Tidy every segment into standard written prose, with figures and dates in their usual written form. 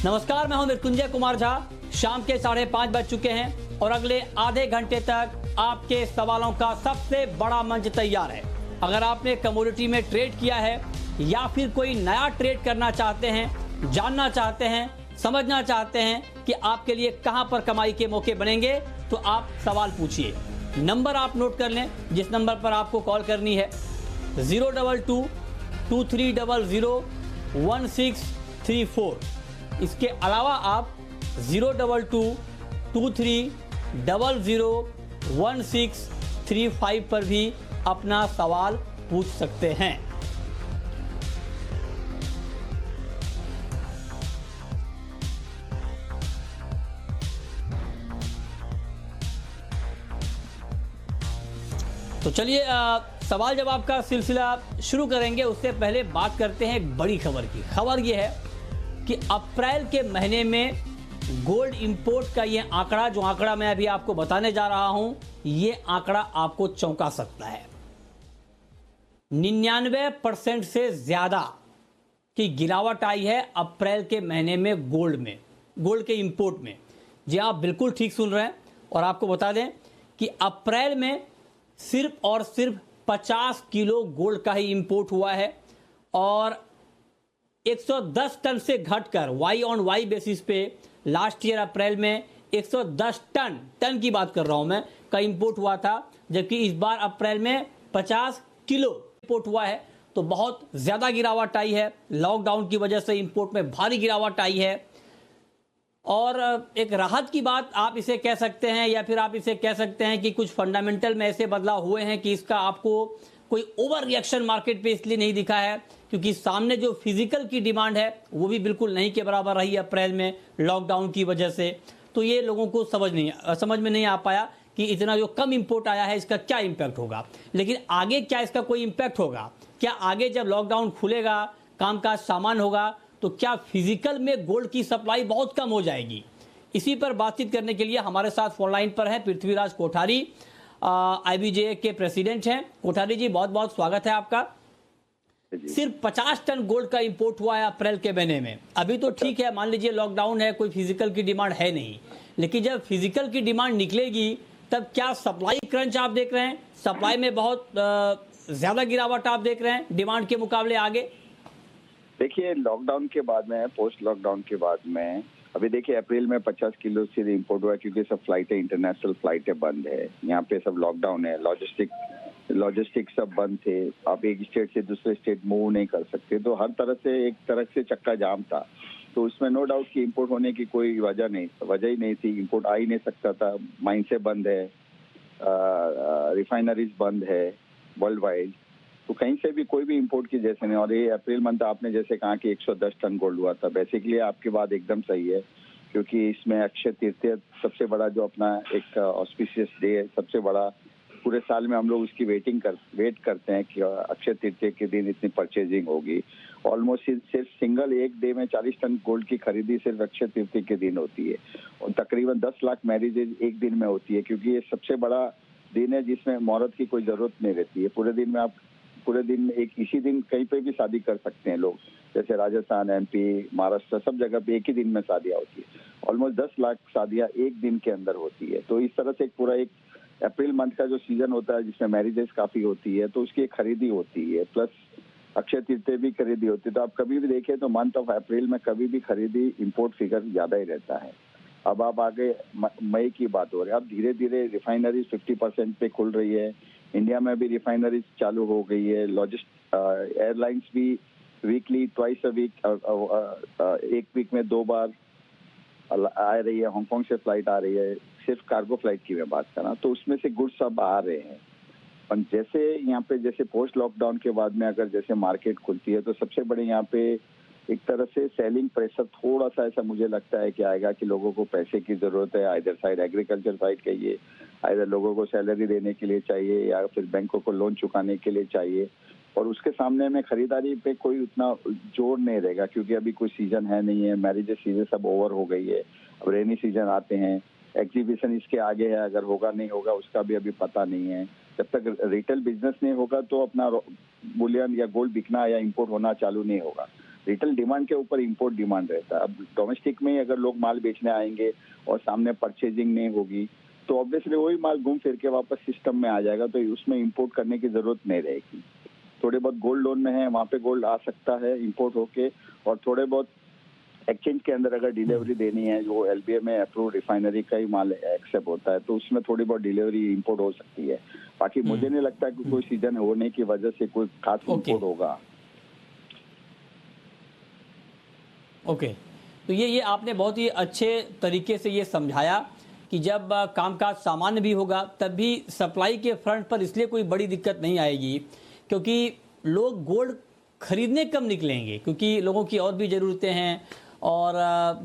नमस्कार, मैं हूं मृत्युंजय कुमार झा। शाम के 5:30 बज चुके हैं और अगले आधे घंटे तक आपके सवालों का सबसे बड़ा मंच तैयार है। अगर आपने कमोडिटी में ट्रेड किया है या फिर कोई नया ट्रेड करना चाहते हैं, जानना चाहते हैं, समझना चाहते हैं कि आपके लिए कहां पर कमाई के मौके बनेंगे, तो आप सवाल पूछिए। नंबर आप नोट कर लें जिस नंबर पर आपको कॉल करनी है, 022-2300-1634। इसके अलावा आप 022-2300-1635 पर भी अपना सवाल पूछ सकते हैं। तो चलिए सवाल जवाब का सिलसिला शुरू करेंगे। उससे पहले बात करते हैं एक बड़ी खबर की। खबर यह है कि अप्रैल के महीने में गोल्ड इंपोर्ट का ये आंकड़ा, जो आंकड़ा मैं अभी आपको बताने जा रहा हूं, ये आंकड़ा आपको चौंका सकता है। 99% से ज्यादा की गिरावट आई है अप्रैल के महीने में गोल्ड के इंपोर्ट में। जी आप बिल्कुल ठीक सुन रहे हैं। और आपको बता दें कि अप्रैल में सिर्फ और सिर्फ 50 किलो गोल्ड का ही इंपोर्ट हुआ है और 110 टन से घटकर वाई ऑन वाई बेसिस पे लास्ट ईयर अप्रैल में 110 टन की बात कर रहा हूं मैं, का इंपोर्ट हुआ था, जबकि इस बार अप्रैल में 50 किलो इंपोर्ट हुआ है। तो बहुत ज्यादा गिरावट आई है। लॉकडाउन की वजह से इंपोर्ट में भारी गिरावट आई है। और एक राहत की बात आप इसे कह सकते हैं, या फिर आप इसे कह सकते हैं कि कुछ फंडामेंटल में ऐसे बदलाव हुए हैं कि इसका आपको कोई ओवर रिएक्शन मार्केट पे इसलिए नहीं दिखा है क्योंकि सामने जो फिजिकल की डिमांड है वो भी बिल्कुल नहीं के बराबर रही अप्रैल में लॉकडाउन की वजह से। तो ये लोगों को समझ में नहीं आ पाया कि इतना जो कम इंपोर्ट आया है इसका क्या इंपैक्ट होगा। लेकिन आगे क्या इसका कोई इंपैक्ट होगा? क्या आगे जब लॉकडाउन खुलेगा, कामकाज सामान होगा, तो क्या फिजिकल में गोल्ड की सप्लाई बहुत कम हो जाएगी? इसी पर बातचीत करने के लिए हमारे साथ फोन लाइन पर है पृथ्वीराज कोठारी, आईबीजे के प्रेसिडेंट हैं। कोठारी जी, बहुत बहुत स्वागत है आपका। सिर्फ 50 टन गोल्ड का इंपोर्ट हुआ है अप्रैल के महीने में। अभी तो ठीक है, मान लीजिए लॉकडाउन है, कोई फिजिकल की डिमांड है नहीं, लेकिन जब फिजिकल की डिमांड निकलेगी तब क्या सप्लाई क्रंच आप देख रहे हैं? सप्लाई में बहुत ज्यादा गिरावट आप देख रहे हैं डिमांड के मुकाबले आगे? देखिए, लॉकडाउन के बाद में, पोस्ट लॉकडाउन के बाद में, अभी देखिए अप्रैल में 50 किलो से इंपोर्ट हुआ क्योंकि सब फ्लाइटें, इंटरनेशनल फ्लाइटें बंद है। यहाँ पे सब लॉकडाउन है, लॉजिस्टिक सब बंद थे। आप एक स्टेट से दूसरे स्टेट मूव नहीं कर सकते, तो हर तरह से चक्का जाम था। तो उसमें नो डाउट कि इंपोर्ट होने की कोई वजह ही नहीं थी। इंपोर्ट आ ही नहीं सकता था। माइन से बंद है, रिफाइनरीज बंद है वर्ल्ड वाइड, तो कहीं से भी कोई भी इंपोर्ट की जैसे नहीं। और ये अप्रैल मंथ आपने जैसे कहा कि 110 टन गोल्ड हुआ था, बेसिकली आपकी बात एकदम सही है क्योंकि इसमें अक्षय तृतीया सबसे बड़ा जो अपना एक ऑस्पिशियस डे है, सबसे बड़ा पूरे साल में हम लोग उसकी वेट करते हैं कि अक्षय तृतीया के दिन इतनी परचेजिंग होगी। ऑलमोस्ट सिर्फ सिंगल एक डे में 40 टन गोल्ड की खरीदी सिर्फ अक्षय तृतीया के दिन होती है और तकरीबन 10 लाख मैरिजेज एक दिन में होती है क्योंकि ये सबसे बड़ा दिन है जिसमें मुहूर्त की कोई जरूरत नहीं रहती है। पूरे दिन में इसी दिन कहीं पे भी शादी कर सकते हैं लोग, जैसे राजस्थान, एमपी, महाराष्ट्र, सब जगह पे एक ही दिन में शादियां होती है। ऑलमोस्ट 10 लाख शादियां एक दिन के अंदर होती है। तो इस तरह से पूरा एक अप्रैल मंथ का जो सीजन होता है जिसमें मैरिजेस काफी होती है, तो उसकी एक खरीदी होती है, प्लस अक्षय तृतीया भी खरीदी होती है। तो आप कभी भी देखें तो मंथ ऑफ अप्रैल में कभी भी खरीदी इंपोर्ट फिगर ज्यादा ही रहता है। अब आप आगे मई की बात हो रही है। अब धीरे धीरे रिफाइनरी 50% पे खुल रही है। इंडिया में भी रिफाइनरीज चालू हो गई है। एयरलाइंस भी वीकली, ट्वाइस अ वीक, एक वीक में 2 बार आ रही है। हांगकांग से फ्लाइट आ रही है, सिर्फ कार्गो फ्लाइट की मैं बात कर रहा हूँ। तो उसमें से गुड्स सब आ रहे हैं। पर जैसे यहाँ पे जैसे पोस्ट लॉकडाउन के बाद में अगर जैसे मार्केट खुलती है तो सबसे बड़े यहाँ पे एक तरह से सेलिंग प्रेशर थोड़ा सा ऐसा मुझे लगता है कि आएगा कि लोगों को पैसे की जरूरत है। आइदर साइड एग्रीकल्चर साइड कहिए, आइदर लोगों को सैलरी देने के लिए चाहिए या फिर बैंकों को लोन चुकाने के लिए चाहिए। और उसके सामने में खरीदारी पे कोई उतना जोर नहीं रहेगा क्योंकि अभी कोई सीजन है नहीं है। मैरिजेस सीजन सब ओवर हो गई है। अब रेनी सीजन आते हैं, एग्जीबिशन इसके आगे है, अगर होगा नहीं होगा उसका भी अभी पता नहीं है। जब तक रिटेल बिजनेस नहीं होगा तो अपना बुलियन या गोल्ड बिकना या इंपोर्ट होना चालू नहीं होगा। रिटेल डिमांड के ऊपर इंपोर्ट डिमांड रहता है। अब डोमेस्टिक में ही अगर लोग माल बेचने आएंगे और सामने परचेजिंग नहीं होगी तो ऑब्वियसली वही माल घूम फिर के वापस सिस्टम में आ जाएगा, तो उसमें इंपोर्ट करने की जरूरत नहीं रहेगी। थोड़े बहुत गोल्ड लोन में है, वहाँ पे गोल्ड आ सकता है इंपोर्ट होके, और थोड़े बहुत एक्सचेंज के अंदर अगर डिलीवरी देनी है, जो एलबीए में अप्रूव रिफाइनरी का ही माल एक्सेप्ट होता है, तो उसमें थोड़ी बहुत डिलीवरी इंपोर्ट हो सकती है। बाकी मुझे नहीं लगता कि कोई सीजन होने की वजह से कोई खास इंपोर्ट होगा। ओके, तो ये आपने बहुत ही अच्छे तरीके से ये समझाया कि जब कामकाज सामान्य भी होगा तब भी सप्लाई के फ्रंट पर इसलिए कोई बड़ी दिक्कत नहीं आएगी, क्योंकि लोग गोल्ड खरीदने कम निकलेंगे, क्योंकि लोगों की और भी ज़रूरतें हैं और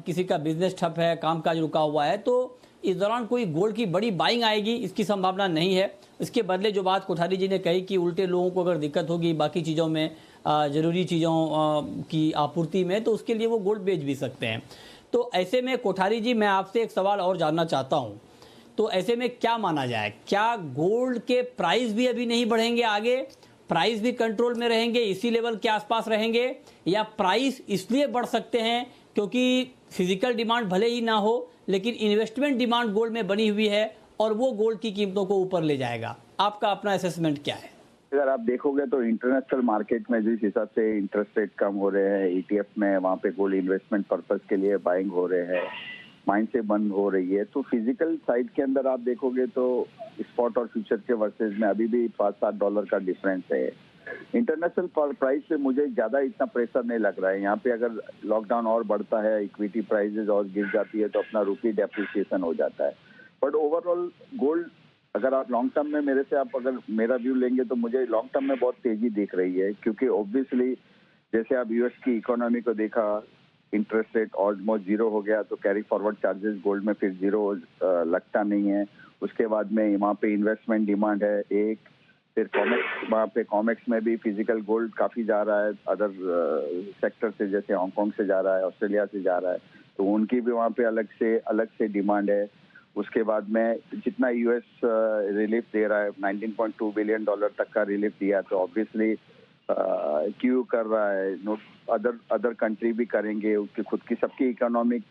किसी का बिजनेस ठप है, कामकाज रुका हुआ है, तो इस दौरान कोई गोल्ड की बड़ी बाइंग आएगी इसकी संभावना नहीं है। इसके बदले जो बात कोठारी जी ने कही कि उल्टे लोगों को अगर दिक्कत होगी बाकी चीज़ों में, ज़रूरी चीज़ों की आपूर्ति में, तो उसके लिए वो गोल्ड बेच भी सकते हैं। तो ऐसे में कोठारी जी मैं आपसे एक सवाल और जानना चाहता हूँ, तो ऐसे में क्या माना जाए, क्या गोल्ड के प्राइस भी अभी नहीं बढ़ेंगे आगे, प्राइस भी कंट्रोल में रहेंगे, इसी लेवल के आसपास रहेंगे, या प्राइस इसलिए बढ़ सकते हैं क्योंकि फिजिकल डिमांड भले ही ना हो लेकिन इन्वेस्टमेंट डिमांड गोल्ड में बनी हुई है और वो गोल्ड की कीमतों को ऊपर ले जाएगा? आपका अपना असेसमेंट क्या है? अगर आप देखोगे तो इंटरनेशनल मार्केट में जिस हिसाब से इंटरेस्ट रेट कम हो रहे हैं, ईटीएफ में वहाँ पे गोल्ड इन्वेस्टमेंट पर्पस के लिए बाइंग हो रहे हैं, माइन से बंद हो रही है, तो फिजिकल साइड के अंदर आप देखोगे तो स्पॉट और फ्यूचर के वर्सेज में अभी भी $5-7 का डिफरेंस है। इंटरनेशनल प्राइस से मुझे ज्यादा इतना प्रेशर नहीं लग रहा है। यहाँ पे अगर लॉकडाउन और बढ़ता है, इक्विटी प्राइसेस और गिर जाती है, तो अपना रुपी डेप्रिसिएशन हो जाता है। बट ओवरऑल गोल्ड अगर आप लॉन्ग टर्म में मेरे से आप अगर मेरा व्यू लेंगे तो मुझे लॉन्ग टर्म में बहुत तेजी दिख रही है, क्योंकि ऑब्वियसली जैसे आप यूएस की इकोनॉमी को देखा, इंटरेस्ट रेट ऑलमोस्ट जीरो हो गया, तो कैरी फॉरवर्ड चार्जेस गोल्ड में फिर जीरो लगता नहीं है। उसके बाद में वहाँ पे इन्वेस्टमेंट डिमांड है एक, फिर कॉमेक्स, वहाँ पे कॉमेक्स में भी फिजिकल गोल्ड काफी जा रहा है अदर सेक्टर से, जैसे हांगकांग से जा रहा है, ऑस्ट्रेलिया से जा रहा है, तो उनकी भी वहाँ पे अलग से डिमांड है। उसके बाद में जितना यूएस रिलीफ दे रहा है, $19.2 बिलियन तक का रिलीफ दिया, तो ऑब्वियसली क्यू कर रहा है, अदर कंट्री भी करेंगे, उसकी खुद की सबकी इकोनॉमिक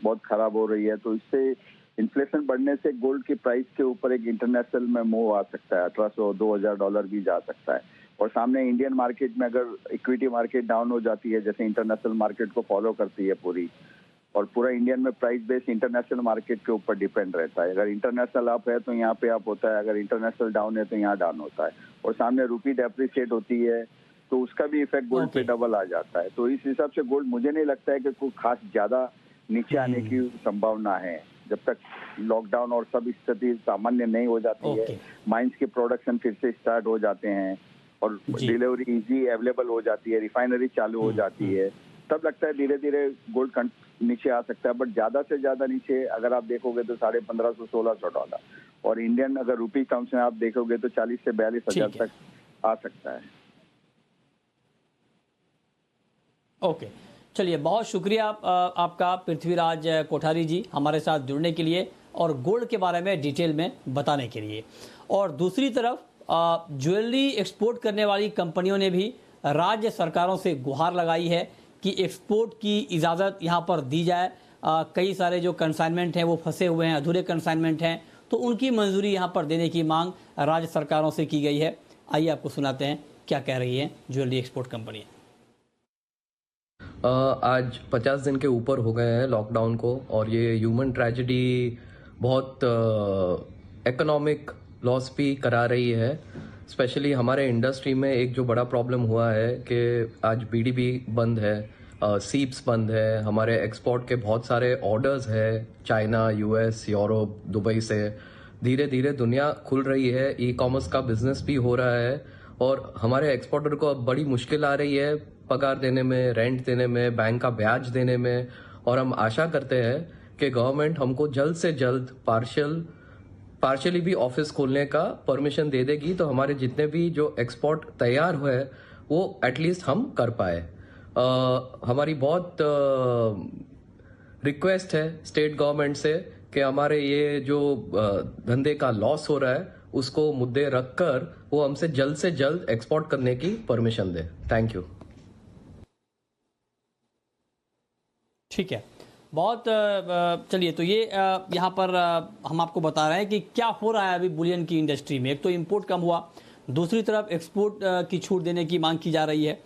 बहुत खराब हो रही है, तो इससे इन्फ्लेशन बढ़ने से गोल्ड की प्राइस के ऊपर एक इंटरनेशनल में मूव आ सकता है, $1,800-2,000 भी जा सकता है। और सामने इंडियन मार्केट में अगर इक्विटी मार्केट डाउन हो जाती है, जैसे इंटरनेशनल मार्केट को फॉलो करती है पूरी, और पूरा इंडियन में प्राइस बेस इंटरनेशनल मार्केट के ऊपर डिपेंड रहता है। अगर इंटरनेशनल अप है तो यहाँ पे अप होता है, अगर इंटरनेशनल डाउन है तो यहाँ डाउन होता है, और सामने रुपी डेप्रिशिएट होती है तो उसका भी इफेक्ट गोल्ड पे डबल आ जाता है। तो इस हिसाब से गोल्ड मुझे नहीं लगता है कि कोई खास ज्यादा नीचे आने की संभावना है, जब तक लॉकडाउन और सब स्थिति सामान्य नहीं हो जाती है, माइंस के प्रोडक्शन फिर से स्टार्ट हो जाते हैं और डिलीवरी इजी अवेलेबल हो जाती है, रिफाइनरी चालू हो जाती है, तब लगता है धीरे धीरे गोल्ड नीचे आ सकता है। बट ज्यादा से ज्यादा नीचे अगर आप देखोगे तो $1,500-1,600, और इंडियन अगर रुपी टर्म्स में आप देखोगे तो 40 से 42 हजार तक आ सकता है। ओके, चलिए, बहुत शुक्रिया आपका पृथ्वीराज कोठारी जी हमारे साथ जुड़ने के लिए और गोल्ड के बारे में डिटेल में बताने के लिए। और दूसरी तरफ ज्वेलरी एक्सपोर्ट करने वाली कंपनियों ने भी राज्य सरकारों से गुहार लगाई है कि एक्सपोर्ट की इजाज़त यहाँ पर दी जाए। कई सारे जो कंसाइनमेंट हैं वो फंसे हुए हैं, अधूरे कंसाइनमेंट हैं, तो उनकी मंजूरी यहाँ पर देने की मांग राज्य सरकारों से की गई है। आइए आपको सुनाते हैं क्या कह रही है ज्वेलरी एक्सपोर्ट कंपनियाँ। आज 50 दिन के ऊपर हो गए हैं लॉकडाउन को, और ये ह्यूमन ट्रेजेडी बहुत इकोनॉमिक लॉस भी करा रही है। स्पेशली हमारे इंडस्ट्री में एक जो बड़ा प्रॉब्लम हुआ है कि आज बीडीबी बंद है, सीप्स बंद है, हमारे एक्सपोर्ट के बहुत सारे ऑर्डर्स है चाइना, यूएस, यूरोप, दुबई से। धीरे धीरे दुनिया खुल रही है, ई कॉमर्स का बिजनेस भी हो रहा है, और हमारे एक्सपोर्टर को अब बड़ी मुश्किल आ रही है पगार देने में, रेंट देने में, बैंक का ब्याज देने में। और हम आशा करते हैं कि गवर्नमेंट हमको जल्द से जल्द पार्शियली भी ऑफिस खोलने का परमिशन दे देगी, तो हमारे जितने भी जो एक्सपोर्ट तैयार हुए वो एटलीस्ट हम कर पाए। हमारी बहुत रिक्वेस्ट है स्टेट गवर्नमेंट से कि हमारे ये जो धंधे का लॉस हो रहा है उसको मुद्दे रखकर वो हमसे जल्द से जल्द एक्सपोर्ट करने की परमिशन दे। Thank you. ठीक है, बहुत चलिए, तो ये यहाँ पर हम आपको बता रहे हैं कि क्या हो रहा है अभी बुलियन की इंडस्ट्री में। एक तो इंपोर्ट कम हुआ, दूसरी तरफ एक्सपोर्ट की छूट देने की मांग की जा रही है।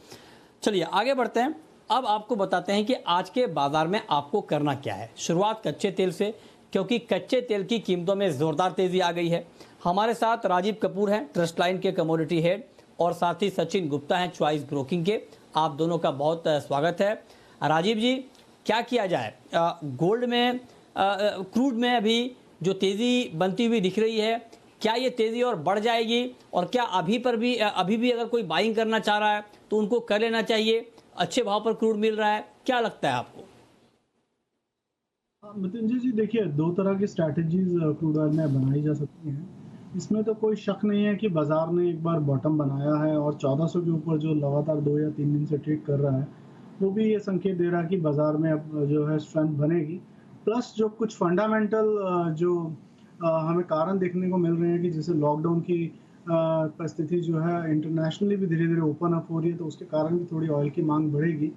चलिए आगे बढ़ते हैं। अब आपको बताते हैं कि आज के बाजार में आपको करना क्या है। शुरुआत कच्चे तेल से, क्योंकि कच्चे तेल की कीमतों में ज़ोरदार तेज़ी आ गई है। हमारे साथ राजीव कपूर हैं, ट्रस्ट लाइन के कमोडिटी हेड, और साथ ही सचिन गुप्ता हैं, चॉइस ब्रोकिंग के। आप दोनों का बहुत स्वागत है। राजीव जी, क्या किया जाए? गोल्ड में, क्रूड में अभी जो तेज़ी बनती हुई दिख रही है, क्या ये तेज़ी और बढ़ जाएगी? और क्या अभी भी अगर कोई बाइंग करना चाह रहा है तो उनको कर लेना चाहिए? अच्छे भाव पर क्रूड मिल रहा है, क्या लगता है आपको? मृत्युंजय जी, देखिए, दो तरह की स्ट्रैटेजीज क्रूड ऑयल में बनाई जा सकती हैं। इसमें तो कोई शक नहीं है कि बाजार ने एक बार बॉटम बनाया है और 1400 के ऊपर जो लगातार 2 या 3 दिन से ट्रेड कर रहा है, वो भी ये संकेत दे रहा है कि बाजार में अब जो है स्ट्रेंथ बनेगी। प्लस जो कुछ फंडामेंटल जो हमें कारण देखने को मिल रहे हैं कि जैसे लॉकडाउन की परिस्थिति जो है इंटरनेशनली भी धीरे धीरे ओपन अप हो रही है, तो उसके कारण भी थोड़ी ऑयल की मांग बढ़ेगी।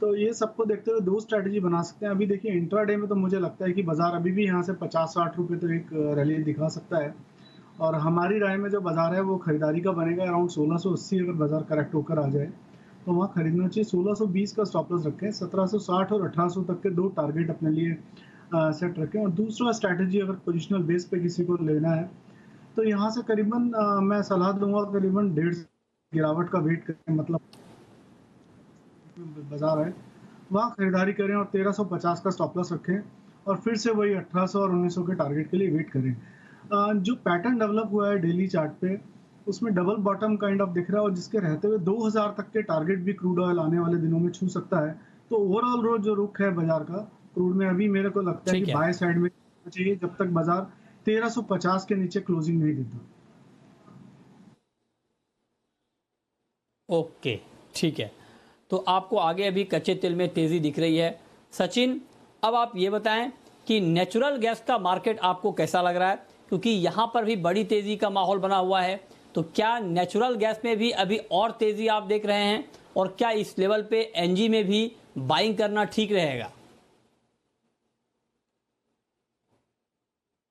तो ये सबको देखते हुए दो स्ट्रैटेजी बना सकते हैं। अभी देखिए, इंट्राडे में तो मुझे लगता है कि बाजार अभी भी यहाँ से 50-60 रुपये तो एक रैली दिखा सकता है, और हमारी राय में जो बाजार है वो खरीदारी का बनेगा अराउंड 1680। अगर बाजार करेक्ट होकर आ जाए तो वहाँ खरीदना चाहिए। 1620 का स्टॉप लॉस रखें, 1760 और 1800 तक के दो टारगेट अपने लिए सेट रखें। और दूसरा स्ट्रैटेजी, अगर पोजिशनल बेस पे किसी को लेना है तो यहाँ से करीबन मैं सलाह दूंगा करीबन 1.5 गिरावट का वेट करें, मतलब बाजार है वहाँ खरीदारी करें और 1350 का स्टॉप लॉस रखें, और फिर से वही 1800 और 1900 के टारगेट के लिए वेट करें। जो पैटर्न डेवलप हुआ है डेली चार्ट पे, उसमें डबल बॉटम काइंड ऑफ दिख रहा है, और जिसके रहते हुए 2000 तक के टारगेट भी क्रूड ऑयल आने वाले दिनों में छू सकता है। तो ओवरऑल रोज जो रुख है बाजार का क्रूड में, अभी मेरे को लगता है कि बाय साइड में चाहिए जब तक बाजार 1350 के नीचे क्लोजिंग नहीं देता। ओके, ठीक है, तो आपको आगे अभी कच्चे तेल में तेज़ी दिख रही है। सचिन, अब आप ये बताएं कि नेचुरल गैस का मार्केट आपको कैसा लग रहा है, क्योंकि यहाँ पर भी बड़ी तेज़ी का माहौल बना हुआ है। तो क्या नेचुरल गैस में भी अभी और तेज़ी आप देख रहे हैं, और क्या इस लेवल पे एनजी में भी बाइंग करना ठीक रहेगा?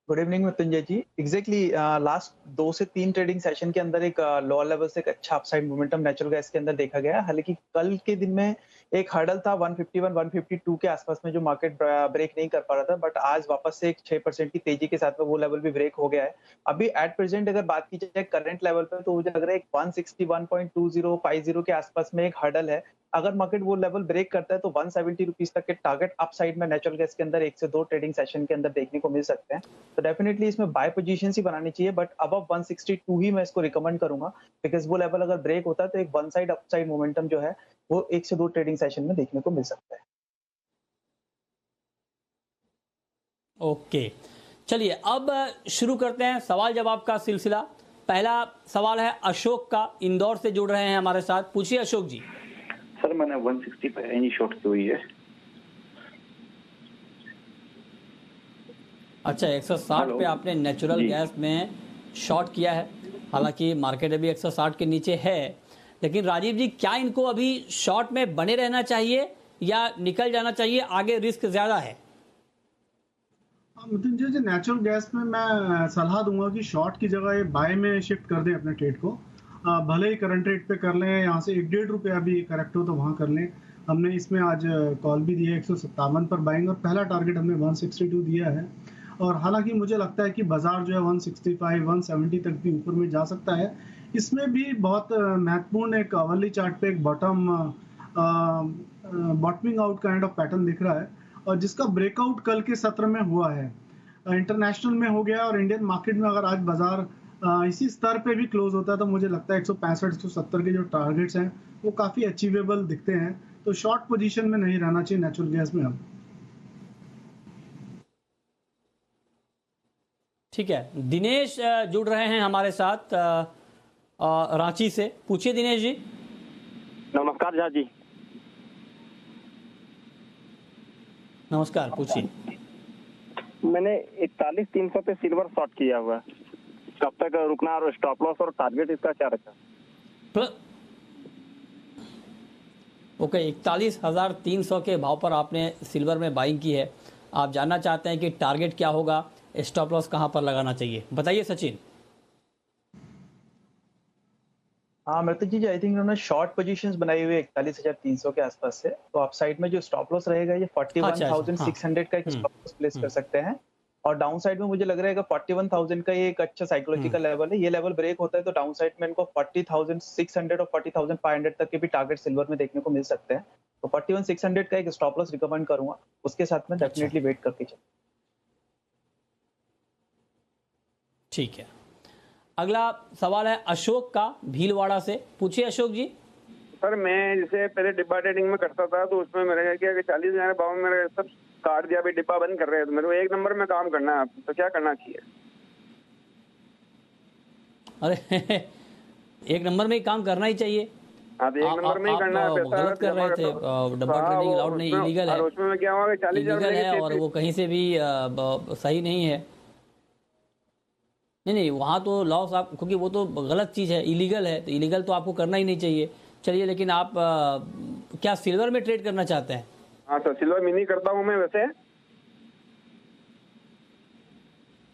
गुड इवनिंग मृत्युंजय जी। एग्जैक्टली लास्ट 2 से 3 ट्रेडिंग सेशन के अंदर एक लोअर लेवल से एक अच्छा अपसाइड मोमेंटम नेचुरल गैस के अंदर देखा गया। हालांकि कल के दिन में एक हर्डल था 151 152 के आसपास में जो मार्केट ब्रेक नहीं कर पा रहा था, बट आज वापस से एक 6% की तेजी के साथ में वो लेवल भी ब्रेक हो गया है। अभी एट प्रेजेंट अगर बात की जाए करंट लेवल पे, तो मुझे लग रहा है एक 161.2050 के एक हर्डल है। अगर मार्केट वो लेवल ब्रेक करता है तो 170 रुपीज तक के टारगेट अपसाइड में नेचुरल गैस के अंदर 1 से 2 ट्रेडिंग सेशन के अंदर देखने को मिल सकते हैं। तो डेफिनेटली इसमें बाय पोजीशन ही बनानी चाहिए, बट अबव 162 ही मैं इसको रिकमेंड करूंगा, बिकॉज वो लेवल अगर ब्रेक होता है तो एक वन साइड अपसाइड मोमेंटम जो है वो 1 से 2 ट्रेडिंग सेशन में देखने को मिल सकता है। ओके, चलिए अब शुरू करते हैं सवाल जवाब का सिलसिला। पहला सवाल है अशोक का, इंदौर से जुड़ रहे हैं हमारे साथ। पूछिए अशोक जी। सर, मैंने 160 पे एनी शॉर्ट की हुई है। अच्छा, 160 पे आपने नेचुरल गैस में शॉर्ट किया है। हालांकि मार्केट अभी 160 के नीचे है, लेकिन राजीव जी, क्या इनको अभी शॉर्ट में बने रहना चाहिए या निकल जाना चाहिए? आगे रिस्क ज्यादा है। मृत्युंजय जी, नेचुरल गैस में मैं सलाह दूंगा कि शॉर्ट की जगह ये बाय में शिफ्ट कर दें अपने ट्रेड को। भले ही करंट रेट पे कर लें, यहाँ से 1-1.5 रुपये अभी करेक्ट हो तो वहाँ कर लें। हमने इसमें आज कॉल भी दिया 157 पर बाइंग, और पहला टारगेट हमने 162 दिया है। और हालांकि मुझे लगता है कि बाजार जो है 165 170 तक भी ऊपर में जा सकता है। इसमें भी बहुत महत्वपूर्ण एक अवर्ली चार्ट पे एक bottoming out kind of pattern दिख रहा है, और जिसका ब्रेकआउट कल के सत्र में हुआ है, इंटरनेशनल में हो गया, और इंडियन मार्केट में अगर आज बाजार इसी स्तर पे भी क्लोज होता है तो मुझे लगता है 165 170 के जो टारगेट्स हैं वो काफी अचीवेबल दिखते हैं। तो शॉर्ट पोजीशन में नहीं रहना चाहिए नेचुरल गैस में अब। ठीक है, दिनेश जुड़ रहे हैं हमारे साथ रांची से। पूछिए दिनेश जी। नमस्कार झा जी। नमस्कार, पूछिए। मैंने 41,300 पे सिल्वर शॉर्ट किया हुआ है, कब तक रुकना और स्टॉप लॉस और टारगेट इसका क्या रखा? ओके, 41,300 के भाव पर आपने सिल्वर में बाइंग की है। आप जानना चाहते हैं कि टारगेट क्या होगा, स्टॉप लॉस कहाँ पर लगाना चाहिए, बताइए सचिन। हाँ मृत्यु जी, आई थिंक इन्होंने शॉर्ट पोजीशंस बनाई हुई है 41,300 के आसपास से, तो अप साइड में जो स्टॉप लॉस रहेगा ये 41,600 का एक स्टॉप लॉस प्लेस कर सकते हैं। और डाउन साइड में मुझे लग रहा है कि 41,000 का ये एक अच्छा साइकोलॉजिकल लेवल है। ये लेवल ब्रेक होता है तो डाउन साइड में इनको 40,600 और 40,500 तक के भी टारगेट सिल्वर में देखने को मिल सकते हैं। तो 41,600 का एक स्टॉप लॉस रिकमेंड करूंगा, उसके साथ में डेफिनेटली वेट करके चलें। ठीक है, अगला सवाल है अशोक का भीलवाड़ा से। पूछिए अशोक जी। सर मैं जैसे पहले डिब्बा ट्रेडिंग में करता था तो उसमें मेरे क्या 40,000 भाव में मेरे सब काट दिया, अभी डिब्बा बंद कर रहे हैं, तो मेरे को एक नंबर में काम करना है, तो क्या करना चाहिए? अरे एक नंबर में ही काम करना ही चाहिए। हाँ तो एक नंबर में ही करना है। पैसा गलत कर रहे थे, डब्बा ट्रेडिंग अलाउड नहीं, इलीगल है। उसमें मैं क्या हुआ कि 40,000 है और वो कहीं से भी सही नहीं है। नहीं, वहाँ तो लॉस आप, क्योंकि वो तो गलत चीज़ है, इलीगल है, तो इलीगल तो आपको करना ही नहीं चाहिए। चलिए, लेकिन आप क्या सिल्वर में ट्रेड करना चाहते हैं? हाँ सर, सिल्वर मिनी करता हूँ मैं वैसे।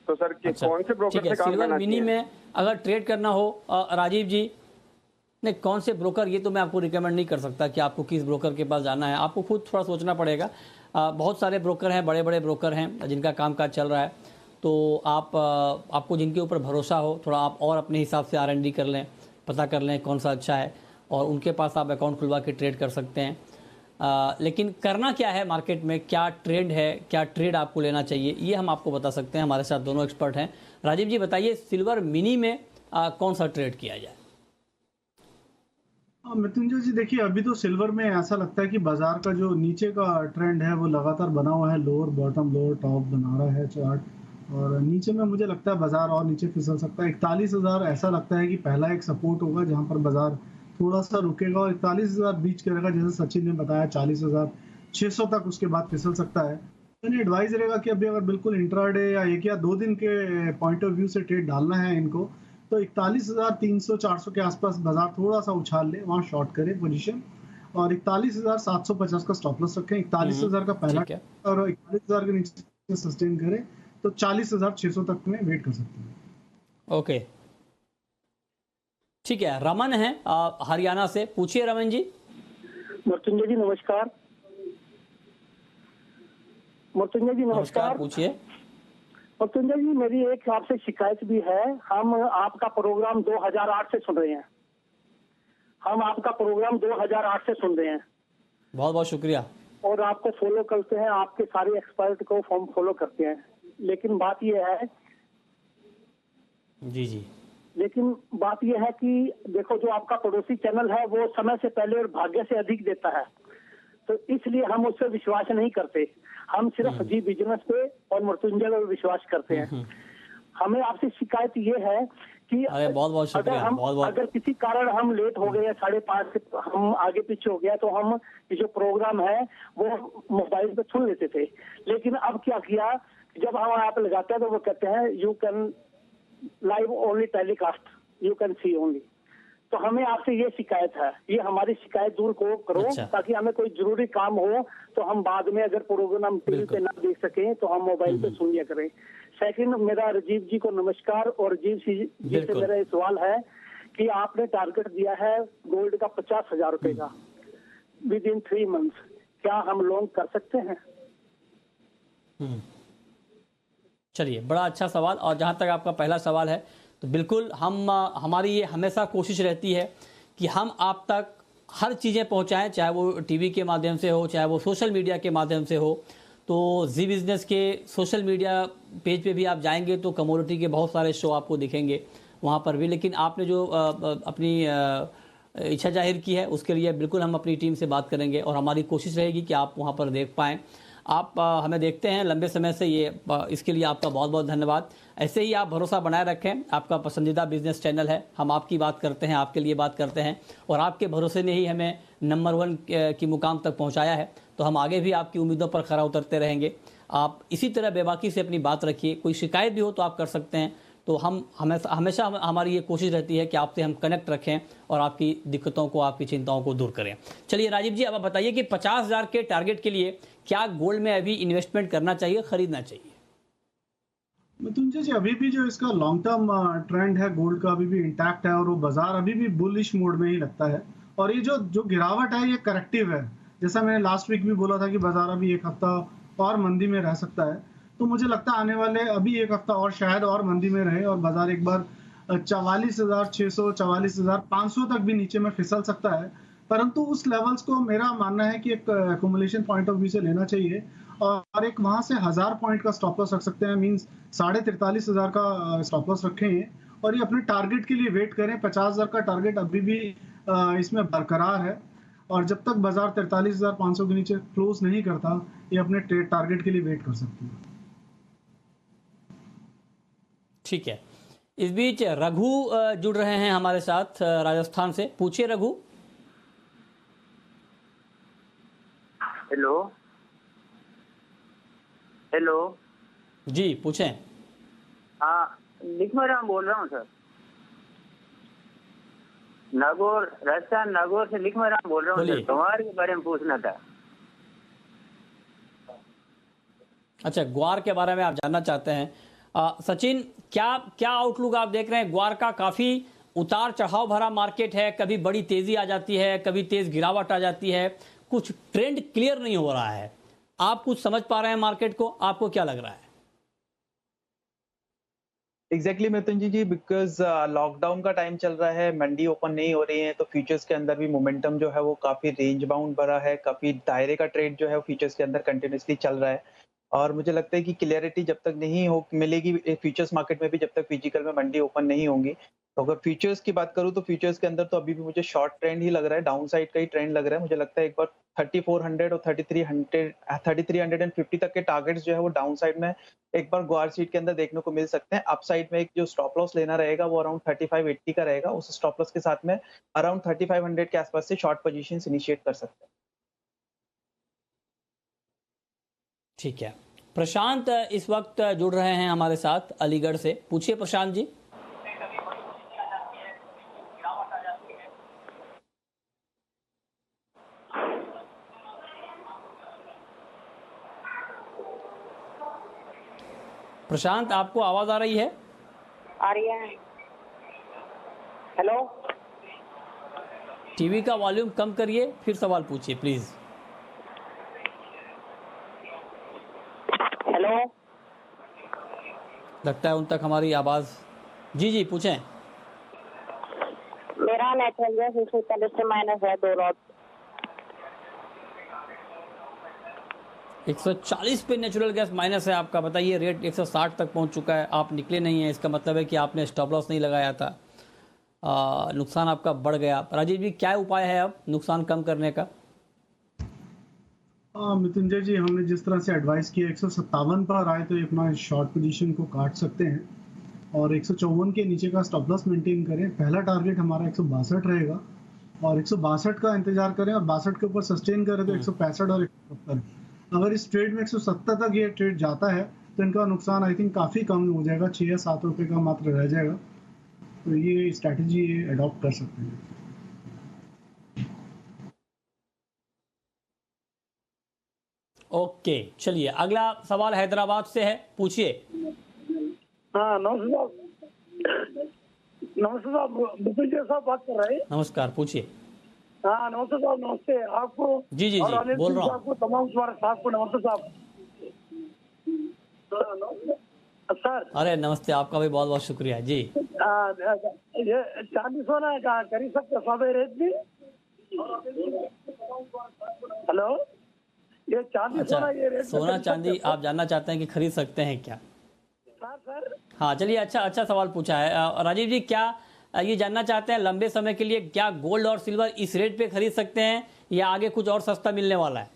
तो सर अच्छा, कौन से ब्रोकर से काम सिल्वर करना मिनी में अगर ट्रेड करना हो राजीव जी, नहीं कौन से ब्रोकर, ये तो मैं आपको रिकमेंड नहीं कर सकता कि आपको किस ब्रोकर के पास जाना है, आपको खुद थोड़ा सोचना पड़ेगा। बहुत सारे ब्रोकर हैं, बड़े बड़े ब्रोकर हैं जिनका कामकाज चल रहा है, तो आपको जिनके ऊपर भरोसा हो, थोड़ा आप और अपने हिसाब से R&D कर लें, पता कर लें कौन सा अच्छा है, और उनके पास आप अकाउंट खुलवा के ट्रेड कर सकते हैं। लेकिन करना क्या है मार्केट में, क्या ट्रेंड है, क्या ट्रेड आपको लेना चाहिए, ये हम आपको बता सकते हैं। हमारे साथ दोनों एक्सपर्ट हैं। राजीव जी बताइए, सिल्वर मिनी में कौन सा ट्रेड किया जाए? मृत्युंजय जी देखिए, अभी तो सिल्वर में ऐसा लगता है कि बाजार का जो नीचे का ट्रेंड है वो लगातार बना हुआ है, लोअर बॉटम लोअर टॉप बना रहा है चार्ट, और नीचे में मुझे लगता है बाजार और नीचे फिसल सकता है। 41,000 ऐसा लगता है कि पहला एक सपोर्ट होगा जहां पर बाजार थोड़ा सा रुकेगा, और 41,000 बीच करेगा, जैसे सचिन ने बताया 40,600 तक उसके बाद फिसल सकता है। मैंने एडवाइस रहेगा कि अभी अगर बिल्कुल इंट्राडे या 1 या 2 दिन के पॉइंट ऑफ व्यू से ट्रेड डालना है इनको, तो 41,300-400 के आसपास बाजार थोड़ा सा उछाल ले, वहां शॉर्ट करे पोजीशन, और 41,750 का स्टॉप लॉस रखें। 41,000 का पहला और 41,000 के नीचे सस्टेन करे तो 40,600 तक में वेट कर सकते हैं। ओके, ठीक है। रमन है हरियाणा से। पूछिए रमन जी। मृत्युंजय जी नमस्कार। मृत्युंजय जी नमस्कार। पूछिए। मृत्युंजय जी, मेरी एक आपसे शिकायत भी है। हम आपका प्रोग्राम 2008 से सुन रहे हैं। हम आपका प्रोग्राम 2008 से सुन रहे हैं। बहुत बहुत शुक्रिया। और आपको फॉलो करते हैं, आपके सारे एक्सपर्ट को हम फॉलो करते हैं। लेकिन बात यह है जी, लेकिन बात यह है कि देखो, जो आपका पड़ोसी चैनल है वो समय से पहले और भाग्य से अधिक देता है, तो इसलिए हम उस पर विश्वास नहीं करते। हम सिर्फ जी बिजनेस पे और मृत्युंजय पर विश्वास करते हैं। हमें आपसे शिकायत ये है कि बहुत शुक्रिया, अगर किसी कारण हम लेट हो गए, 5:30 से हम आगे पीछे हो गया, तो हम जो प्रोग्राम है वो मोबाइल पे सुन लेते थे। लेकिन अब क्या किया, जब हम ऐप लगाते हैं तो वो कहते हैं you can live only telecast, you can see only. तो हमें आपसे ये शिकायत है, ये हमारी शिकायत दूर करो। अच्छा। ताकि हमें कोई जरूरी काम हो तो हम बाद में अगर प्रोग्राम टीवी पे ना देख सकें तो हम मोबाइल पे सुन लिया करें। सेकंड, मेरा राजीव जी को नमस्कार। और राजीव जी से मेरा ये सवाल है कि आपने टारगेट दिया है गोल्ड का 50,000 रुपए का विद इन 3 मंथ्स, क्या हम लॉन्ग कर सकते हैं? चलिए, बड़ा अच्छा सवाल। और जहाँ तक आपका पहला सवाल है, तो बिल्कुल हमारी ये हमेशा कोशिश रहती है कि हम आप तक हर चीज़ें पहुँचाएं, चाहे वो टीवी के माध्यम से हो, चाहे वो सोशल मीडिया के माध्यम से हो। तो जी बिजनेस के सोशल मीडिया पेज पे भी आप जाएंगे तो कमोडिटी के बहुत सारे शो आपको दिखेंगे वहाँ पर भी। लेकिन आपने जो अपनी इच्छा जाहिर की है, उसके लिए बिल्कुल हम अपनी टीम से बात करेंगे और हमारी कोशिश रहेगी कि आप वहाँ पर देख पाएँ। आप हमें देखते हैं लंबे समय से, ये इसके लिए आपका बहुत बहुत धन्यवाद। ऐसे ही आप भरोसा बनाए रखें। आपका पसंदीदा बिजनेस चैनल है, हम आपकी बात करते हैं, आपके लिए बात करते हैं, और आपके भरोसे ने ही हमें नंबर 1 की मुकाम तक पहुंचाया है। तो हम आगे भी आपकी उम्मीदों पर खरा उतरते रहेंगे। आप इसी तरह बेबाकी से अपनी बात रखिए। कोई शिकायत भी हो तो आप कर सकते हैं तो हम हमेशा हमारी ये कोशिश रहती है कि आपसे हम कनेक्ट रखें और आपकी दिक्कतों को, आपकी चिंताओं को दूर करें। चलिए राजीव जी, अब आप बताइए कि 50,000 के टारगेट के लिए क्या गोल्ड में अभी इन्वेस्टमेंट करना चाहिए, खरीदना चाहिए? मृत्युंजय जी, अभी भी जो इसका लॉन्ग टर्म ट्रेंड है गोल्ड का अभी भी इंटैक्ट है और वो बाजार अभी भी बुलिश मोड में ही लगता है। और ये जो गिरावट है ये करेक्टिव है। जैसा मैंने लास्ट वीक भी बोला था कि बाजार अभी एक हफ्ता और मंदी में रह सकता है, तो मुझे लगता है आने वाले अभी एक हफ्ता और शायद और मंदी में रहे और बाजार एक बार 44,600 44,500 तक भी नीचे में फिसल सकता है। परंतु उस लेवल्स को मेरा मानना है कि एक एक्यूमुलेशन पॉइंट ऑफ व्यू से लेना चाहिए और एक वहां से 1000 पॉइंट का स्टॉप लॉस रख सकते हैं। मींस 43,500 का स्टॉप लॉस रखें और ये अपने टारगेट के लिए वेट करें। 50,000 का टारगेट अभी भी इसमें बरकरार है और जब तक बाजार 43,500 के नीचे क्लोज नहीं करता, ये अपने टारगेट के लिए वेट कर सकते हैं। ठीक है। इस बीच रघु जुड़ रहे हैं हमारे साथ राजस्थान से। पूछिए रघु। हेलो हेलो जी पूछें। हाँ, लिखमा राम बोल रहा हूँ सर, नागौर, राजस्थान नागौर से लिखमा राम बोल रहा हूँ सर। ग्वार के बारे में पूछना था। अच्छा, ग्वार के बारे में आप जानना चाहते हैं। सचिन, क्या आउटलुक आप देख रहे हैं? ग्वार का काफी उतार चढ़ाव भरा मार्केट है, कभी बड़ी तेजी आ जाती है, कभी तेज गिरावट आ जाती है, कुछ ट्रेंड क्लियर नहीं हो रहा है। आप कुछ समझ पा रहे हैं मार्केट को? आपको क्या लग रहा है? Exactly Mrityunjay ji, because lockdown का टाइम चल रहा है, मंडी ओपन नहीं हो रही है, तो फ्यूचर्स के अंदर भी मोमेंटम जो है वो काफी रेंज बाउंड भरा है, काफी दायरे का ट्रेड जो है वो फ्यूचर्स के अंदर कंटिन्यूसली चल रहा है। और मुझे लगता है कि क्लियरिटी जब तक नहीं हो मिलेगी फ्यूचर्स मार्केट में भी, जब तक फिजिकल में मंडी ओपन नहीं होंगी, तो अगर फ्यूचर्स की बात करूं तो फ्यूचर्स के अंदर तो अभी भी मुझे शॉर्ट ट्रेंड ही लग रहा है, डाउन साइड का ही ट्रेंड लग रहा है। मुझे लगता है एक बार 3400 और 3350 तक के टारगेट्स जो है वो डाउन साइड में एक बार ग्वार सीट के अंदर देखने को मिल सकते हैं। अप साइड में एक जो स्टॉप लॉस लेना रहेगा वो अराउंड 3580 का रहेगा। उस स्टॉप लॉस के साथ में अराउंड 3500 के आसपास से शॉर्ट पोजीशंस इनिशिएट कर सकते हैं। ठीक है। प्रशांत इस वक्त जुड़ रहे हैं हमारे साथ अलीगढ़ से। पूछिए प्रशांत जी। प्रशांत, आपको आवाज आ रही है? आ रही है। हेलो, टीवी का वॉल्यूम कम करिए, फिर सवाल पूछिए प्लीज। हेलो, लगता है उन तक हमारी आवाज। जी पूछें। मेरा नेचुरल गैस 140 से माइनस है 2 लॉट। 140 पे नेचुरल गैस माइनस है आपका। बताइए, रेट 160 तक पहुंच चुका है, आप निकले नहीं हैं, इसका मतलब है कि आपने स्टॉप लॉस नहीं लगाया था, नुकसान आपका बढ़ गया। राजीव जी, क्या उपाय है अब नुकसान कम करने का? मृत्युंजय जी, हमने जिस तरह से एडवाइस किया 157 पर आए तो अपना शॉर्ट पोजीशन को काट सकते हैं और 154 के नीचे का स्टॉप लॉस मेंटेन करें। पहला टारगेट हमारा 162 रहेगा और 162 का इंतजार करें और 62 के ऊपर सस्टेन करें तो 165 और 170। अगर इस ट्रेड में 170 तक ये ट्रेड जाता है तो इनका नुकसान आई थिंक काफी कम हो जाएगा, 6 या 7 रुपए का मात्र रह जाएगा। तो ये स्ट्रैटेजी अडॉप्ट कर सकते हैं। ओके, चलिए अगला सवाल हैदराबाद से है। पूछिए। हाँ, नमस्ते साहब, बिपुल साहब बात कर रहे हैं। नमस्कार, पूछिए। हाँ नमस्ते साहब, नमस्ते आपको। जी बोल रहा हूँ आपको तमाम साहब को नमस्ते साहब। सर, अरे नमस्ते, आपका भी बहुत बहुत शुक्रिया जी। ये चांदी सोना कर सकते सब रेट भी? हेलो, ये चांदी अच्छा, सोना ये रेट सोना चांदी आप जानना चाहते हैं कि खरीद सकते हैं क्या? सर हाँ, चलिए अच्छा सवाल पूछा है राजीव जी। क्या ये जानना चाहते हैं लंबे समय के लिए क्या गोल्ड और सिल्वर इस रेट पे खरीद सकते हैं या आगे कुछ और सस्ता मिलने वाला है?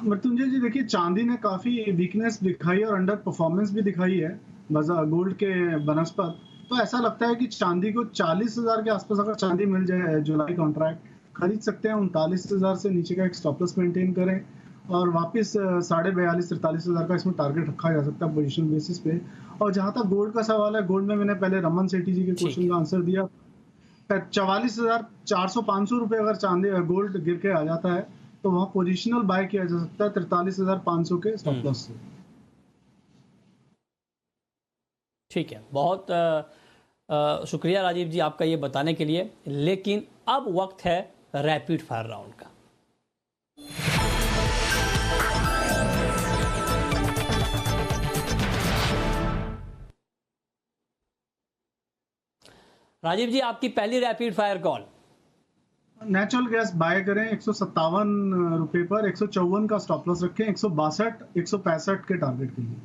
मृत्युंजय जी, देखिए चांदी ने काफी वीकनेस दिखाई और अंडर परफॉर्मेंस भी दिखाई है गोल्ड के बनस्पत। तो ऐसा लगता है कि चांदी को 40,000 के आसपास अगर चांदी मिल जाए जुलाई कॉन्ट्रैक्ट खरीद सकते हैं। 39,000 से नीचे का एक स्टॉप लॉस मेंटेन करें और वापस 42,500-43 हज़ार का इसमें टारगेट रखा जा सकता है पोजीशन बेसिस पे। और जहां तक गोल्ड का सवाल है, गोल्ड में मैंने पहले रमन सेठी जी के क्वेश्चन का आंसर दिया। 44,400-500 रुपए अगर चांदी गोल्ड गिर के आ जाता है तो वहां पोजिशनल बाय किया जा सकता है 43,500 के स्टॉप लॉस से। ठीक है, बहुत शुक्रिया राजीव जी आपका ये बताने के लिए। लेकिन अब वक्त है रैपिड फायर राउंड का। राजीव जी आपकी पहली rapid fire call. Natural gas buy करें 157 रुपए पर, 154 का स्टॉप लॉस रखें, 162 165 के टारगेट के लिए।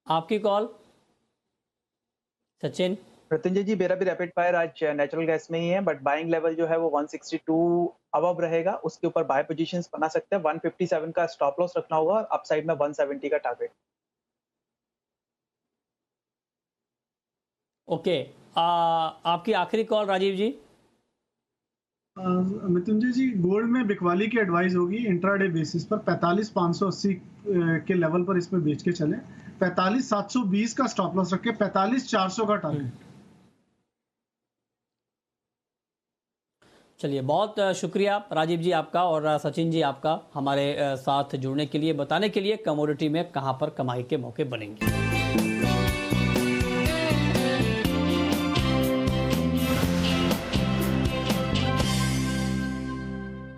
आपकी कॉल सचिन। प्रत्यंजय जी, मेरा भी रैपिड फायर आज नेचुरल गैस में ही है, बट बाइंग लेवल जो है वो 162 अबव रहेगा, उसके ऊपर बाय पोजीशंस बना सकते हैं। 157 का स्टॉप लॉस रखना होगा और अपसाइड में 170 का टारगेट। ओके, आपकी आखिरी कॉल राजीव जी। मृत्युंजय जी, गोल्ड में बिकवाली की एडवाइस होगी इंट्राडे बेसिस पर 45,580 के लेवल पर इसमें बेच के चले। 45,720 का स्टॉप लॉस रखे, 45,400 का टारगेट। चलिए, बहुत शुक्रिया राजीव जी आपका और सचिन जी आपका हमारे साथ जुड़ने के लिए, बताने के लिए कमोडिटी में कहां पर कमाई के मौके बनेंगे।